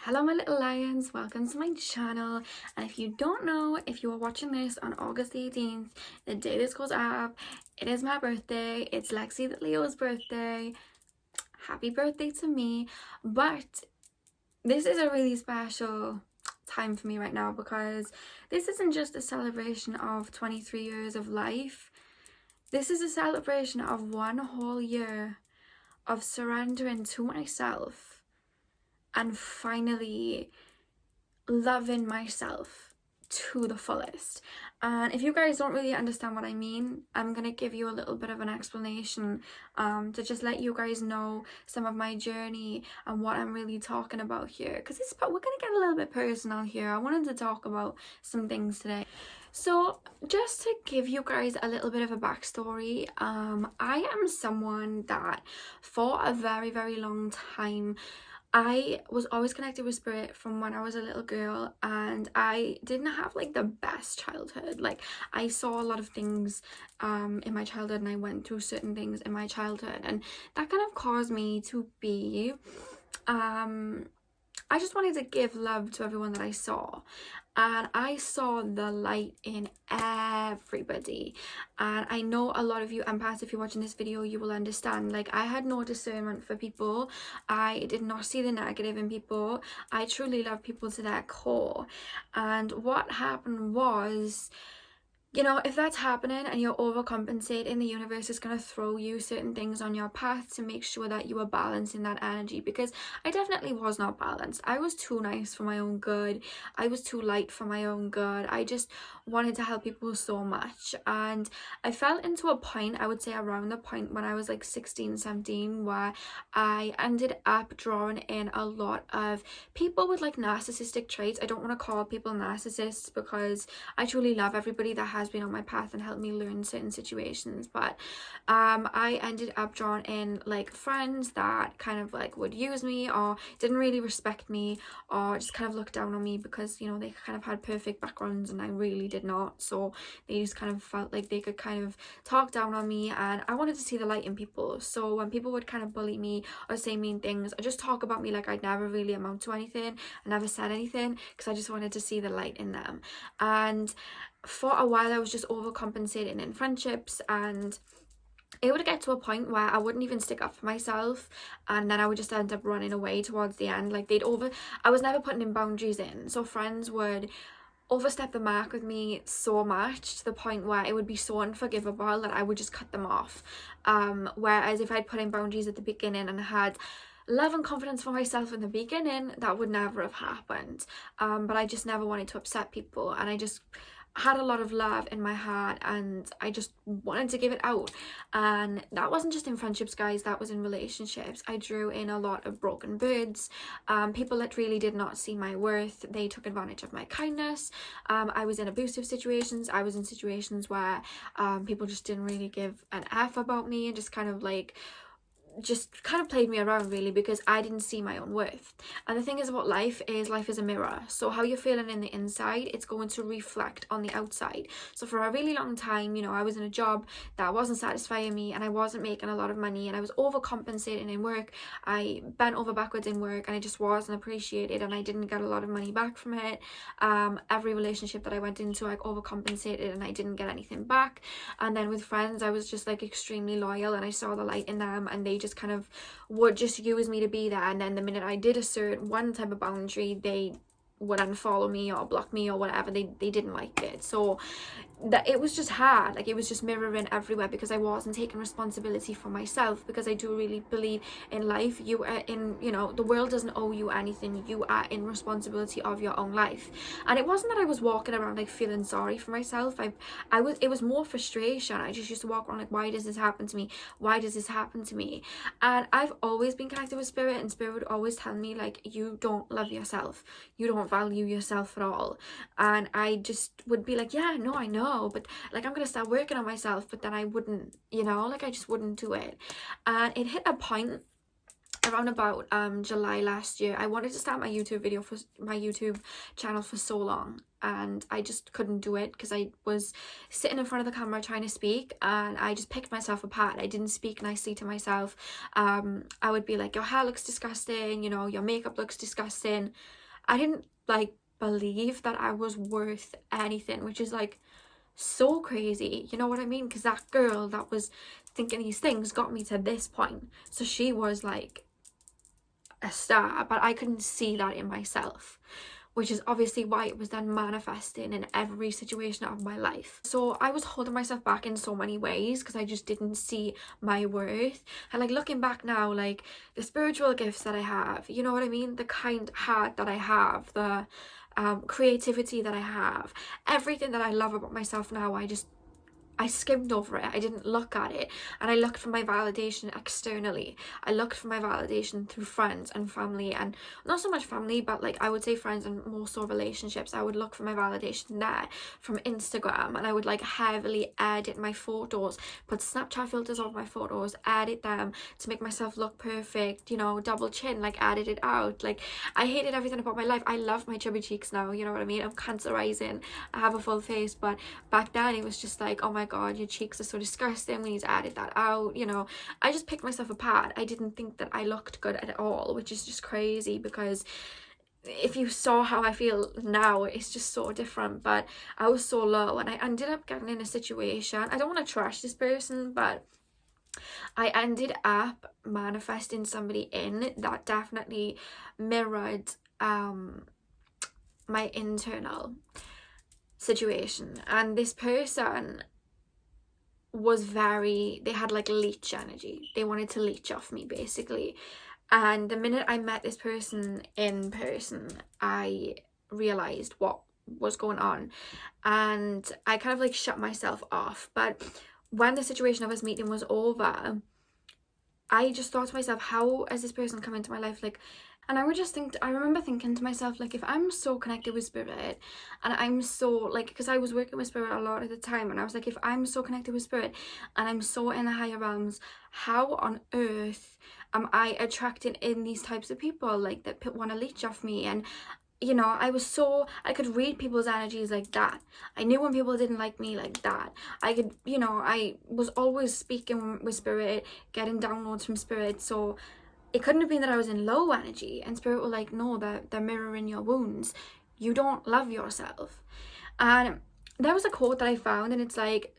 Hello my little lions, welcome to my channel. And if you don't know, if you are watching this on August the 18th, the day this goes up, it is my birthday. It's Lexi the Leo's birthday. Happy birthday to me. But this is a really special time for me right now because this isn't just a celebration of 23 years of life. This is a celebration of one whole year of surrendering to myself and finally loving myself to the fullest. And if you guys don't really understand what I mean, I'm gonna give you a little bit of an explanation to just let you guys know some of my journey and what I'm really talking about here, because we're gonna get a little bit personal here. I wanted to talk about some things today. So just to give you guys a little bit of a backstory, I am someone that for a very, very long time I was always connected with spirit from when I was a little girl, and I didn't have like the best childhood. Like, I saw a lot of things in my childhood, and I went through certain things in my childhood, and that kind of caused me to be I just wanted to give love to everyone that I saw, and I saw the light in everybody. And I know a lot of you empaths, if you're watching this video, you will understand, like, I had no discernment for people. I did not see the negative in people. I truly love people to their core. And what happened was, you know, if that's happening and you're overcompensating, the universe is going to throw you certain things on your path to make sure that you are balancing that energy, because I definitely was not balanced. I was too nice for my own good. I was too light for my own good. I just wanted to help people so much, and I fell into a point, I would say around the point when I was like 16, 17, where I ended up drawing in a lot of people with like narcissistic traits. I don't want to call people narcissists because I truly love everybody that has been on my path and helped me learn certain situations, but I ended up drawing in like friends that kind of like would use me or didn't really respect me or just kind of looked down on me because, you know, they kind of had perfect backgrounds and I really did not. So they just kind of felt like they could kind of talk down on me, and I wanted to see the light in people. So when people would kind of bully me or say mean things or just talk about me like I'd never really amount to anything, I never said anything because I just wanted to see the light in them. And for a while I was just overcompensating in friendships, and it would get to a point where I wouldn't even stick up for myself, and then I would just end up running away towards the end. Like, I was never putting in boundaries in, so friends would overstep the mark with me so much to the point where it would be so unforgivable that I would just cut them off. Whereas if I'd put in boundaries at the beginning and had love and confidence for myself in the beginning, that would never have happened. But I just never wanted to upset people, and I just had a lot of love in my heart and I just wanted to give it out. And that wasn't just in friendships, guys, that was in relationships. I drew in a lot of broken birds, people that really did not see my worth. They took advantage of my kindness. I was in abusive situations. I was in situations where people just didn't really give an F about me and just kind of played me around, really, because I didn't see my own worth. And the thing is about life is a mirror. So how you're feeling in the inside, it's going to reflect on the outside. So for a really long time, you know, I was in a job that wasn't satisfying me and I wasn't making a lot of money and I was overcompensating in work. I bent over backwards in work and I just wasn't appreciated and I didn't get a lot of money back from it. Every relationship that I went into, I overcompensated and I didn't get anything back. And then with friends, I was just like extremely loyal and I saw the light in them, and they just kind of would just use me to be there. And then the minute I did assert one type of boundary, they would unfollow me or block me or whatever. They didn't like it. So that it was just hard. Like, it was just mirroring everywhere because I wasn't taking responsibility for myself, because I do really believe in life, you are in, you know, the world doesn't owe you anything. You are in responsibility of your own life. And it wasn't that I was walking around like feeling sorry for myself. It was more frustration. I just used to walk around like, why does this happen to me? Why does this happen to me? And I've always been connected with spirit, and spirit would always tell me, like, you don't love yourself, you don't value yourself at all. And I just would be like, yeah, no, I know, but like, I'm gonna start working on myself. But then I wouldn't, you know, like, I just wouldn't do it. And it hit a point around about July last year. I wanted to start my YouTube channel for so long, and I just couldn't do it because I was sitting in front of the camera trying to speak, and I just picked myself apart. I didn't speak nicely to myself. I would be like, your hair looks disgusting, you know, your makeup looks disgusting. I didn't like believe that I was worth anything, which is like so crazy, you know what I mean? Because that girl that was thinking these things got me to this point. So she was like a star, but I couldn't see that in myself, which is obviously why it was then manifesting in every situation of my life. So I was holding myself back in so many ways because I just didn't see my worth. And like looking back now, like the spiritual gifts that I have, you know what I mean, the kind heart that I have, the creativity that I have, everything that I love about myself now, I skimmed over it. I didn't look at it, and I looked for my validation externally. I looked for my validation through friends and family, and not so much family, but like I would say friends and more so relationships. I would look for my validation there from Instagram, and I would like heavily edit my photos, put Snapchat filters over my photos, edit them to make myself look perfect, you know, double chin, like edit it out. Like I hated everything about my life. I love my chubby cheeks now, you know what I mean? I'm cancer rising, I have a full face, but back then it was just like, oh my god, your cheeks are so disgusting, we need to edit that out, you know. I just picked myself apart. I didn't think that I looked good at all, which is just crazy because if you saw how I feel now, it's just so different. But I was so low, and I ended up getting in a situation, I don't want to trash this person, but I ended up manifesting somebody in that definitely mirrored my internal situation. And this person was they had like leech energy. They wanted to leech off me basically. And the minute I met this person in person, I realized what was going on, and I kind of like shut myself off. But when the situation of us meeting was over, I just thought to myself, how has this person come into my life? Like, and I remember thinking to myself, like, if I'm so connected with spirit, and I'm so like, because I was working with spirit a lot at the time, and I was like, if I'm so connected with spirit and I'm so in the higher realms, how on earth am I attracting in these types of people, like, that want to leech off me? And you know, I could read people's energies like that. I knew when people didn't like me like that. I could, you know, I was always speaking with spirit, getting downloads from spirit. So it couldn't have been that I was in low energy, and spirit were like, no, they're mirroring your wounds. You don't love yourself. And there was a quote that I found, and it's like,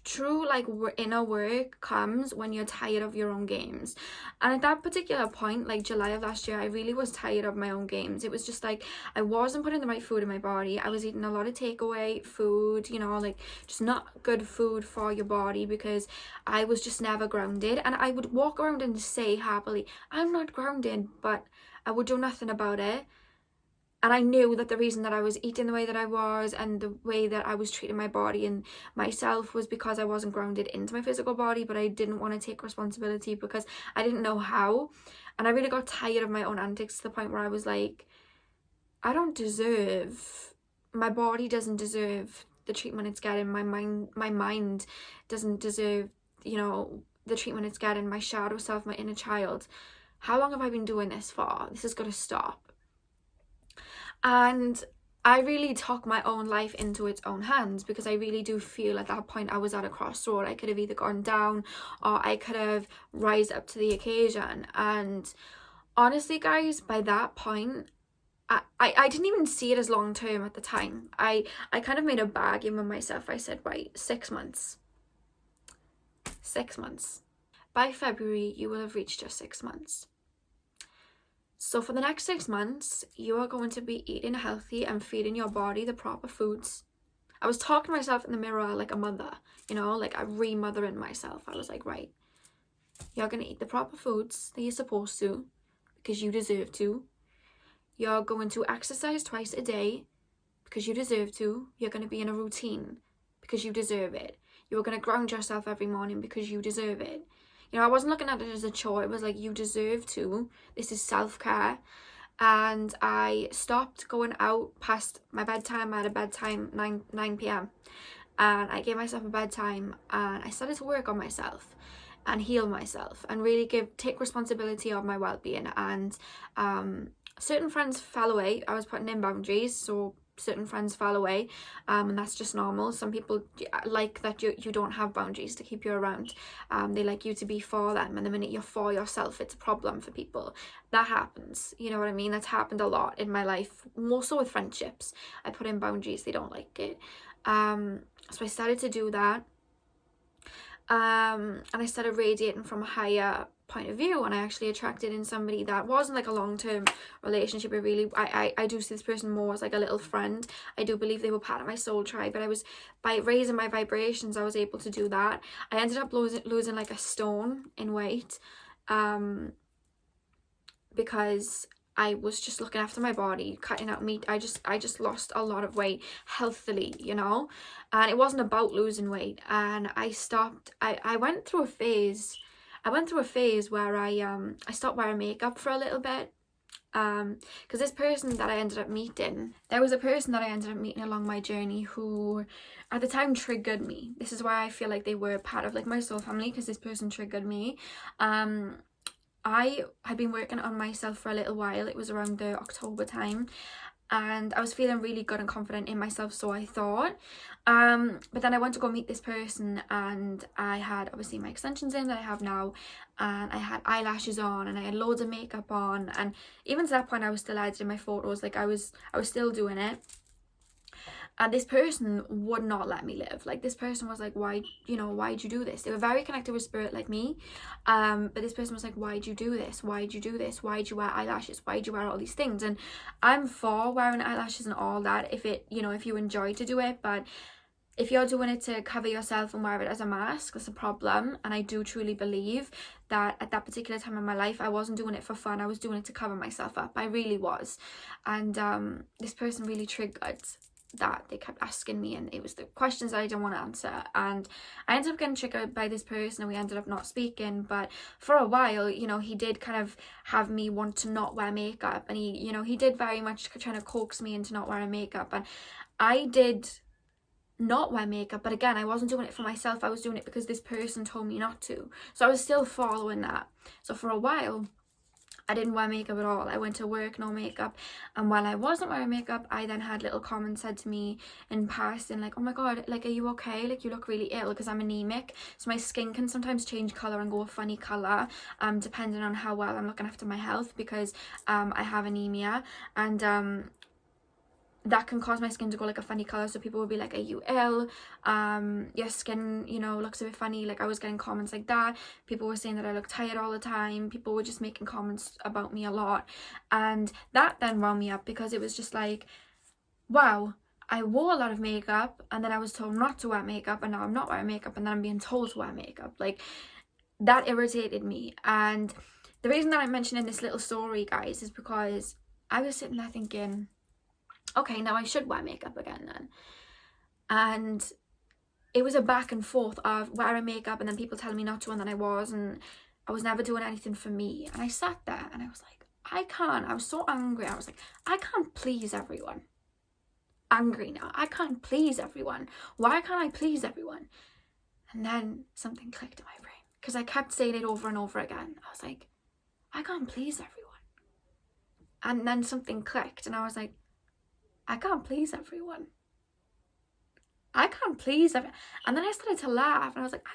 true like inner work comes when you're tired of your own games. And at that particular point, like July of last year, I really was tired of my own games. It was just like I wasn't putting the right food in my body. I was eating a lot of takeaway food, you know, like just not good food for your body, because I was just never grounded. And I would walk around and say happily, I'm not grounded, but I would do nothing about it. And I knew that the reason that I was eating the way that I was and the way that I was treating my body and myself was because I wasn't grounded into my physical body, but I didn't want to take responsibility because I didn't know how. And I really got tired of my own antics to the point where I was like, my body doesn't deserve the treatment it's getting. My mind doesn't deserve, you know, the treatment it's getting. My shadow self, my inner child. How long have I been doing this for? This has got to stop. And I really took my own life into its own hands, because I really do feel at that point I was at a crossroad. I could have either gone down or I could have rise up to the occasion. And honestly, guys, by that point, I didn't even see it as long term at the time. I kind of made a bargain with myself. I said, right, 6 months. 6 months. By February, you will have reached your 6 months. So for the next 6 months, you are going to be eating healthy and feeding your body the proper foods. I was talking to myself in the mirror like a mother, you know, like I'm remothering myself. I was like, right, you're going to eat the proper foods that you're supposed to because you deserve to. You're going to exercise twice a day because you deserve to. You're going to be in a routine because you deserve it. You're going to ground yourself every morning because you deserve it. You know, I wasn't looking at it as a chore. It was like, you deserve to. This is self-care. And I stopped going out past my bedtime. I had a bedtime 9 p.m. And I gave myself a bedtime, and I started to work on myself. and heal myself and really take responsibility of my well-being. And certain friends fell away. I was putting in boundaries, so certain friends fell away, and that's just normal. Some people like that you don't have boundaries to keep you around. They like you to be for them, and the minute you're for yourself, it's a problem for people. That happens, you know what I mean? That's happened a lot in my life, more so with friendships. I put in boundaries, they don't like it. So I started to do that, and I started radiating from a higher point of view, and I actually attracted in somebody that wasn't like a long-term relationship. I do see this person more as like a little friend. I do believe they were part of my soul tribe, but I was, by raising my vibrations, I was able to do that. I ended up losing like a stone in weight, because I was just looking after my body, cutting out meat. I just lost a lot of weight healthily, you know, and it wasn't about losing weight. And I stopped. I went through a phase. Where I stopped wearing makeup for a little bit, because this person that I ended up meeting, there was a person that I ended up meeting along my journey who at the time triggered me. This is why I feel like they were part of like my soul family, because this person triggered me. I had been working on myself for a little while. It was around the October time, and I was feeling really good and confident in myself, so I thought. But then I went to go meet this person, and I had obviously my extensions in that I have now, and I had eyelashes on, and I had loads of makeup on, and even to that point I was still editing my photos. Like I was still doing it. And this person would not let me live. Like, this person was like, why'd you do this? They were very connected with spirit like me. But this person was like, why'd you do this? Why'd you do this? Why'd you wear eyelashes? Why'd you wear all these things? And I'm for wearing eyelashes and all that if you enjoy to do it. But if you're doing it to cover yourself and wear it as a mask, that's a problem. And I do truly believe that at that particular time in my life, I wasn't doing it for fun. I was doing it to cover myself up. I really was. And this person really triggered that. They kept asking me, and it was the questions that I didn't want to answer, and I ended up getting triggered by this person, and we ended up not speaking. But for a while, you know, he did kind of have me want to not wear makeup, and he did very much trying to coax me into not wearing makeup, and I did not wear makeup. But again, I wasn't doing it for myself. I was doing it because this person told me not to, so I was still following that. So for a while I didn't wear makeup at all. I went to work no makeup, and while I wasn't wearing makeup, I then had little comments said to me in passing, like, oh my god, like, are you okay? Like, you look really ill, because I'm anemic, so my skin can sometimes change colour and go a funny colour, depending on how well I'm looking after my health, because I have anemia, and that can cause my skin to go like a funny colour. So people will be like, are you ill? Your skin, you know, looks a bit funny. Like, I was getting comments like that. People were saying that I look tired all the time. People were just making comments about me a lot, and that then wound me up, because it was just like, wow, I wore a lot of makeup, and then I was told not to wear makeup, and now I'm not wearing makeup, and then I'm being told to wear makeup. Like, that irritated me. And the reason that I'm mentioning this little story, guys, is because I was sitting there thinking, okay, now I should wear makeup again then. And it was a back and forth of wearing makeup and then people telling me not to, and then I was never doing anything for me. And I sat there and I was like, I was so angry. I was like, I can't please everyone. Angry now. I can't please everyone. Why can't I please everyone? And then something clicked in my brain, because I kept saying it over and over again. I was like, I can't please everyone. And then something clicked, and I was like, I can't please everyone. I can't please everyone. And then I started to laugh, and I was like,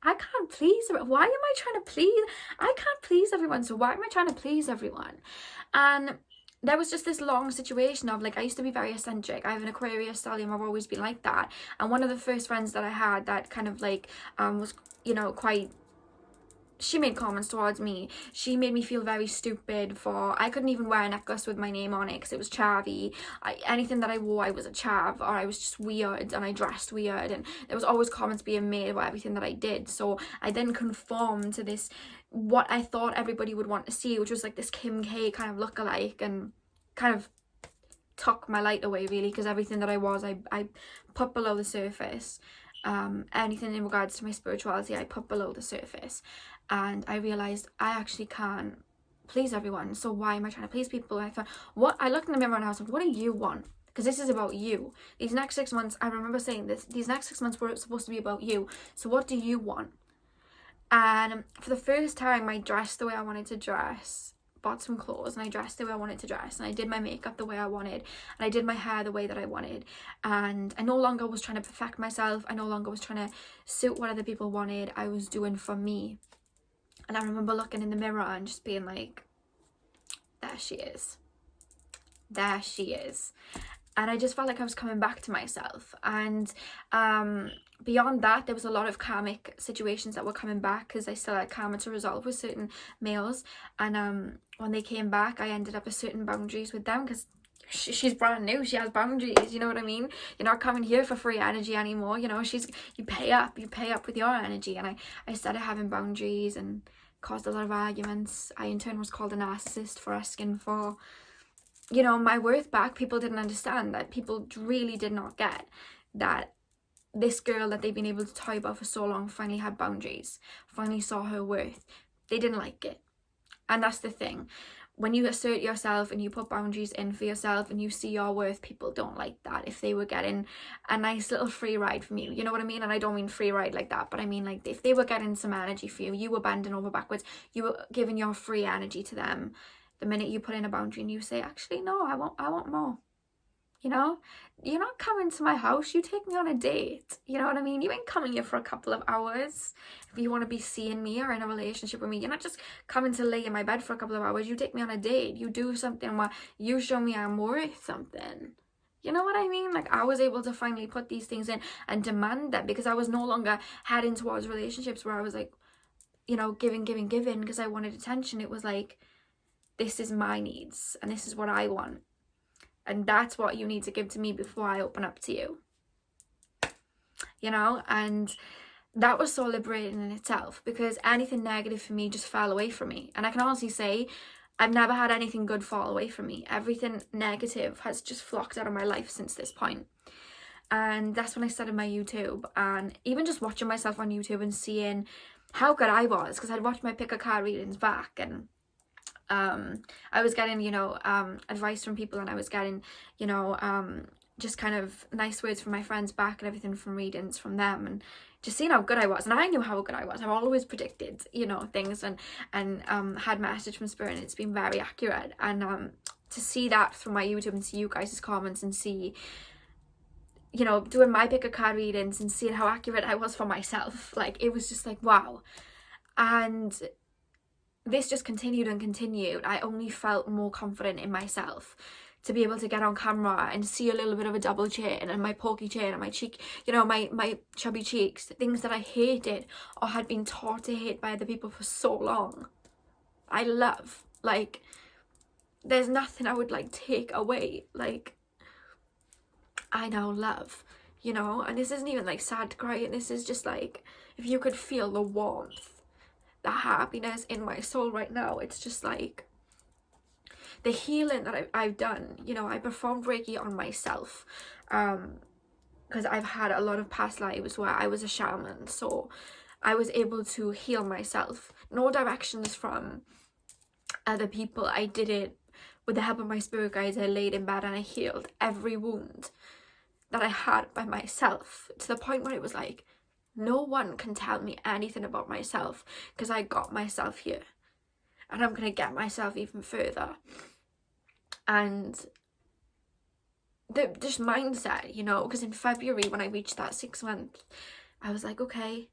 I can't please everyone. Why am I trying to please? I can't please everyone, so why am I trying to please everyone? And there was just this long situation of, like, I used to be very eccentric. I have an Aquarius stellium. I've always been like that. And one of the first friends that I had that kind of like was, you know, quite, she made comments towards me. She made me feel very stupid for, I couldn't even wear a necklace with my name on it because it was chavvy. Anything that I wore, I was a chav, or I was just weird, and I dressed weird, and there was always comments being made about everything that I did. So I then conformed to this, what I thought everybody would want to see, which was like this Kim K kind of lookalike, and kind of took my light away, really, because everything that I was, I put below the surface. Anything in regards to my spirituality, I put below the surface. And I realised I actually can't please everyone, so why am I trying to please people? And I thought, I looked in the mirror and I was like, what do you want? Because this is about you. These next 6 months, I remember saying this, these next 6 months were supposed to be about you. So what do you want? And for the first time, I dressed the way I wanted to dress, bought some clothes, and I dressed the way I wanted to dress, and I did my makeup the way I wanted, and I did my hair the way that I wanted. And I no longer was trying to perfect myself. I no longer was trying to suit what other people wanted. I was doing for me. And I remember looking in the mirror and just being like, there she is. There she is. And I just felt like I was coming back to myself. And beyond that, there was a lot of karmic situations that were coming back, because I still had karma to resolve with certain males. And when they came back, I ended up asserting boundaries with them, because she's brand new, she has boundaries, you know what I mean? You're not coming here for free energy anymore, you know. You pay up with your energy. And I started having boundaries, and caused a lot of arguments. I in turn was called a narcissist for asking for, you know, my worth back. People didn't understand that. People really did not get that this girl that they've been able to talk about for so long finally had boundaries, finally saw her worth. They didn't like it. And that's the thing. When you assert yourself and you put boundaries in for yourself and you see your worth, people don't like that. If they were getting a nice little free ride from you, you know what I mean? And I don't mean free ride like that, but I mean like if they were getting some energy for you, you were bending over backwards, you were giving your free energy to them. The minute you put in a boundary and you say, actually, no, I want more. You know, you're not coming to my house, you take me on a date. You know what I mean? You ain't coming here for a couple of hours. If you want to be seeing me or in a relationship with me, you're not just coming to lay in my bed for a couple of hours. You take me on a date. You do something where you show me I'm worth something. You know what I mean? Like, I was able to finally put these things in and demand them, because I was no longer heading towards relationships where I was like, you know, giving because I wanted attention. It was like, this is my needs and this is what I want. And that's what you need to give to me before I open up to you. You know, and that was so liberating in itself, because anything negative for me just fell away from me. And I can honestly say, I've never had anything good fall away from me. Everything negative has just flocked out of my life since this point. And that's when I started my YouTube, and even just watching myself on YouTube and seeing how good I was, because I'd watch my pick a card readings back, and I was getting, you know, advice from people, and I was getting, you know, just kind of nice words from my friends back and everything from readings from them, and just seeing how good I was. And I knew how good I was. I've always predicted, you know, things, and had message from spirit, and it's been very accurate. And to see that through my YouTube and see you guys' comments and see, you know, doing my pick a card readings and seeing how accurate I was for myself, like, it was just like, wow. And this just continued and continued. I only felt more confident in myself to be able to get on camera and see a little bit of a double chin and my pokey chin and my cheek, you know, my chubby cheeks, things that I hated or had been taught to hate by other people for so long. I love, like, there's nothing I would like take away. Like, I now love, you know. And this isn't even like sad crying. This is just like, if you could feel the warmth, the happiness in my soul right now, it's just like the healing that I've done. You know, I performed Reiki on myself because I've had a lot of past lives where I was a shaman, so I was able to heal myself. No directions from other people. I did it with the help of my spirit guides. I laid in bed and I healed every wound that I had by myself, to the point where it was like, no one can tell me anything about myself, because I got myself here, and I'm going to get myself even further. And just mindset, you know, because in February when I reached that 6 month, I was like, okay,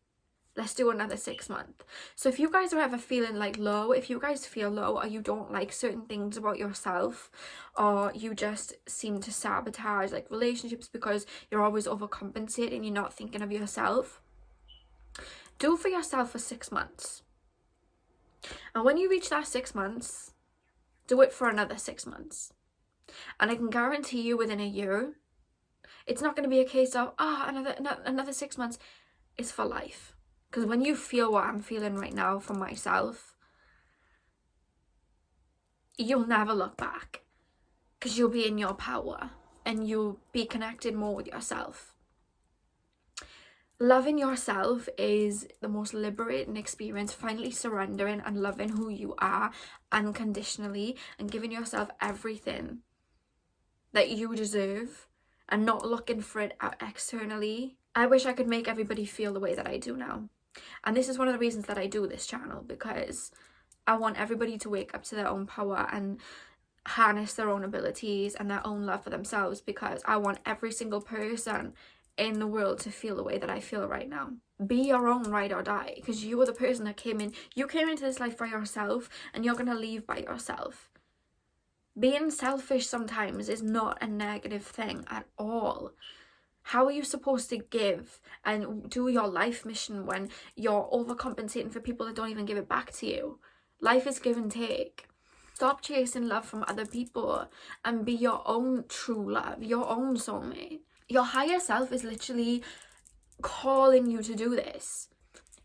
let's do another 6 months. So if you guys are ever feeling like low, if you guys feel low, or you don't like certain things about yourself, or you just seem to sabotage like relationships because you're always overcompensating, you're not thinking of yourself, do for yourself for 6 months. And when you reach that 6 months, do it for another 6 months. And I can guarantee you within a year, it's not going to be a case of, another 6 months. It's for life. Because when you feel what I'm feeling right now for myself, you'll never look back. Because you'll be in your power and you'll be connected more with yourself. Loving yourself is the most liberating experience, finally surrendering and loving who you are unconditionally and giving yourself everything that you deserve and not looking for it out externally. I wish I could make everybody feel the way that I do now. And this is one of the reasons that I do this channel, because I want everybody to wake up to their own power and harness their own abilities and their own love for themselves, because I want every single person in the world to feel the way that I feel right now. Be your own ride or die, because you are the person that came into this life by yourself, and you're gonna leave by yourself. Being selfish sometimes is not a negative thing at all. How are you supposed to give and do your life mission when you're overcompensating for people that don't even give it back to you? Life is give and take. Stop chasing love from other people and be your own true love, your own soulmate. Your higher self is literally calling you to do this.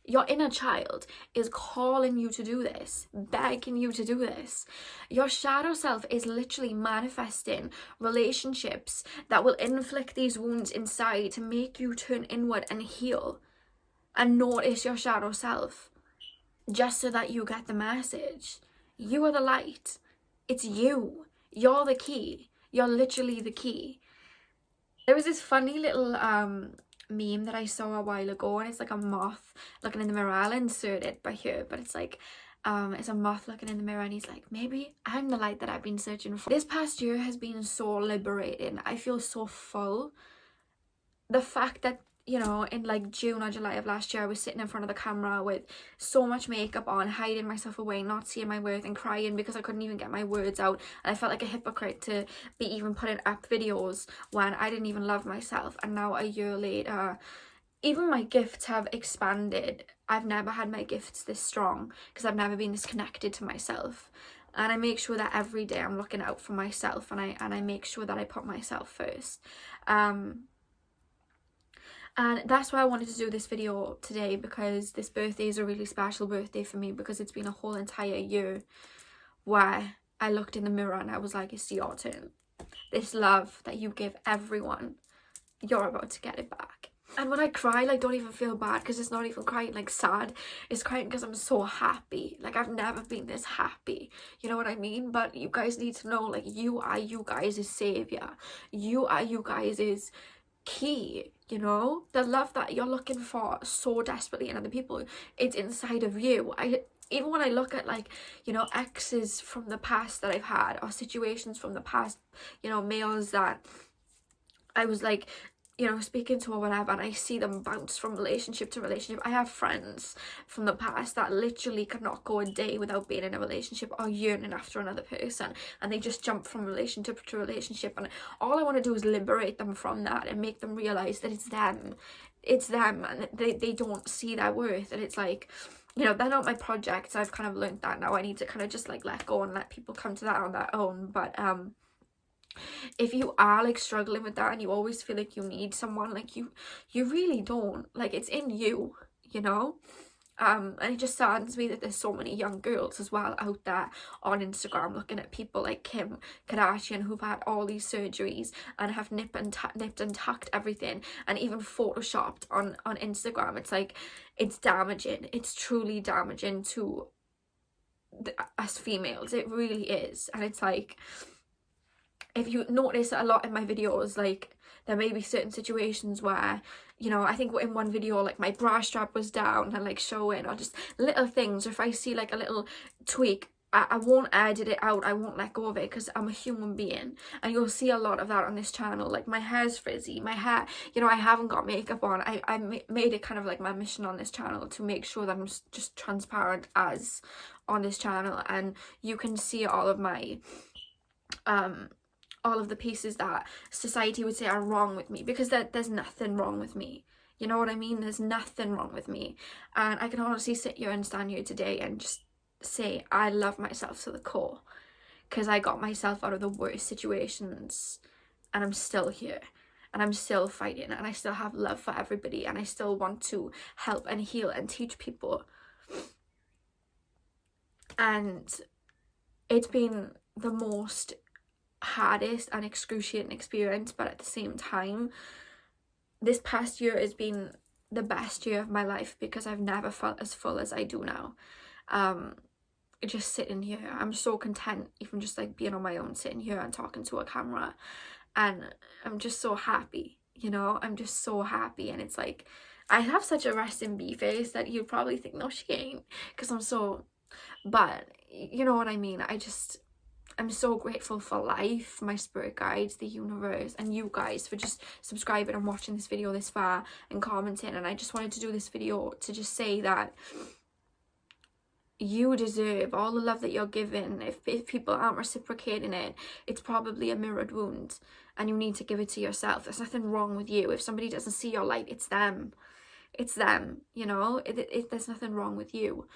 Your inner child is calling you to do this, begging you to do this. Your shadow self is literally manifesting relationships that will inflict these wounds inside to make you turn inward and heal and notice your shadow self, just so that you get the message. You are the light. It's you. You're the key. You're literally the key. There was this funny little meme that I saw a while ago, and it's like a moth looking in the mirror. I'll insert it by here, but it's like it's a moth looking in the mirror, and he's like, maybe I'm the light that I've been searching for. This past year has been so liberating. I feel so full. The fact that, you know, in like June or July of last year, I was sitting in front of the camera with so much makeup on, hiding myself away, not seeing my worth, and crying because I couldn't even get my words out. And I felt like a hypocrite to be even putting up videos when I didn't even love myself. And now a year later, even my gifts have expanded. I've never had my gifts this strong because I've never been this connected to myself. And I make sure that every day I'm looking out for myself, and I make sure that I put myself first. And that's why I wanted to do this video today, because this birthday is a really special birthday for me, because it's been a whole entire year where I looked in the mirror and I was like, it's your turn. This love that you give everyone, you're about to get it back. And when I cry, like, don't even feel bad, because it's not even crying like sad. It's crying because I'm so happy. Like, I've never been this happy. You know what I mean? But you guys need to know, like, you are you guys' savior. You are you guys' key. You know, the love that you're looking for so desperately in other people, it's inside of you. Even when I look at, like, you know, exes from the past that I've had, or situations from the past, you know, males that I was like, you know, speaking to or whatever, and I see them bounce from relationship to relationship. I have friends from the past that literally could not go a day without being in a relationship or yearning after another person, and they just jump from relationship to relationship. And all I want to do is liberate them from that and make them realize that it's them, and they don't see their worth. And it's like, you know, they're not my projects. I've kind of learned that now. I need to kind of just like let go and let people come to that on their own. But if you are like struggling with that and you always feel like you need someone, like you really don't. Like, it's in you, you know. And it just saddens me that there's so many young girls as well out there on Instagram looking at people like Kim Kardashian, who've had all these surgeries and have nipped and tucked everything, and even photoshopped on Instagram. It's like, it's damaging. It's truly damaging to us females. It really is. And it's like, if you notice a lot in my videos, like, there may be certain situations where, you know, I think in one video, like, my bra strap was down and like showing, or just little things. Or if I see like a little tweak, I won't edit it out. I won't let go of it, because I'm a human being. And you'll see a lot of that on this channel. Like, my hair's frizzy, my hair, you know, I haven't got makeup on. I made it kind of like my mission on this channel to make sure that I'm just transparent as on this channel, and you can see all of my all of the pieces that society would say are wrong with me, because there's nothing wrong with me. You know what I mean? There's nothing wrong with me. And I can honestly sit here and stand here today and just say I love myself to the core, because I got myself out of the worst situations, and I'm still here, and I'm still fighting, and I still have love for everybody, and I still want to help and heal and teach people. And it's been the most hardest and excruciating experience, but at the same time, this past year has been the best year of my life, because I've never felt as full as I do now. Just sitting here, I'm so content, even just like being on my own, sitting here and talking to a camera, and I'm just so happy, you know. I'm just so happy. And it's like, I have such a resting bee face that you'd probably think, no, she ain't, because I'm so, but you know what I mean. I'm so grateful for life, my spirit guides, the universe, and you guys for just subscribing and watching this video this far and commenting. And I just wanted to do this video to just say that you deserve all the love that you're given. If people aren't reciprocating it, it's probably a mirrored wound, and you need to give it to yourself. There's nothing wrong with you. If somebody doesn't see your light, it's them. It's them, you know. There's nothing wrong with you.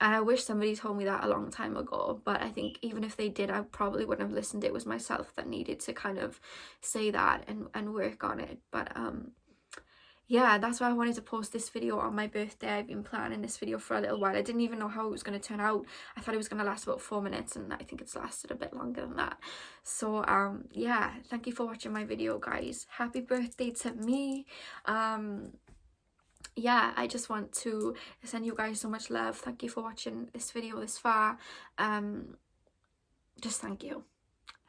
And I wish somebody told me that a long time ago, but I think even if they did, I probably wouldn't have listened. It was myself that needed to kind of say that and work on it. But yeah, that's why I wanted to post this video on my birthday. I've been planning this video for a little while. I didn't even know how it was going to turn out. I thought it was going to last about 4 minutes, and I think it's lasted a bit longer than that. So yeah, thank you for watching my video, guys. Happy birthday to me. Yeah, I just want to send you guys so much love. Thank you for watching this video this far. Just thank you,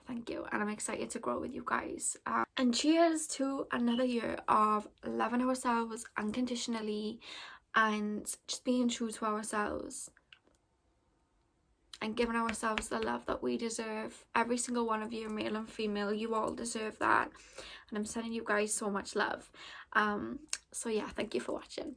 and I'm excited to grow with you guys. And cheers to another year of loving ourselves unconditionally and just being true to ourselves and giving ourselves the love that we deserve. Every single one of you, male and female, you all deserve that, and I'm sending you guys so much love. So yeah, thank you for watching.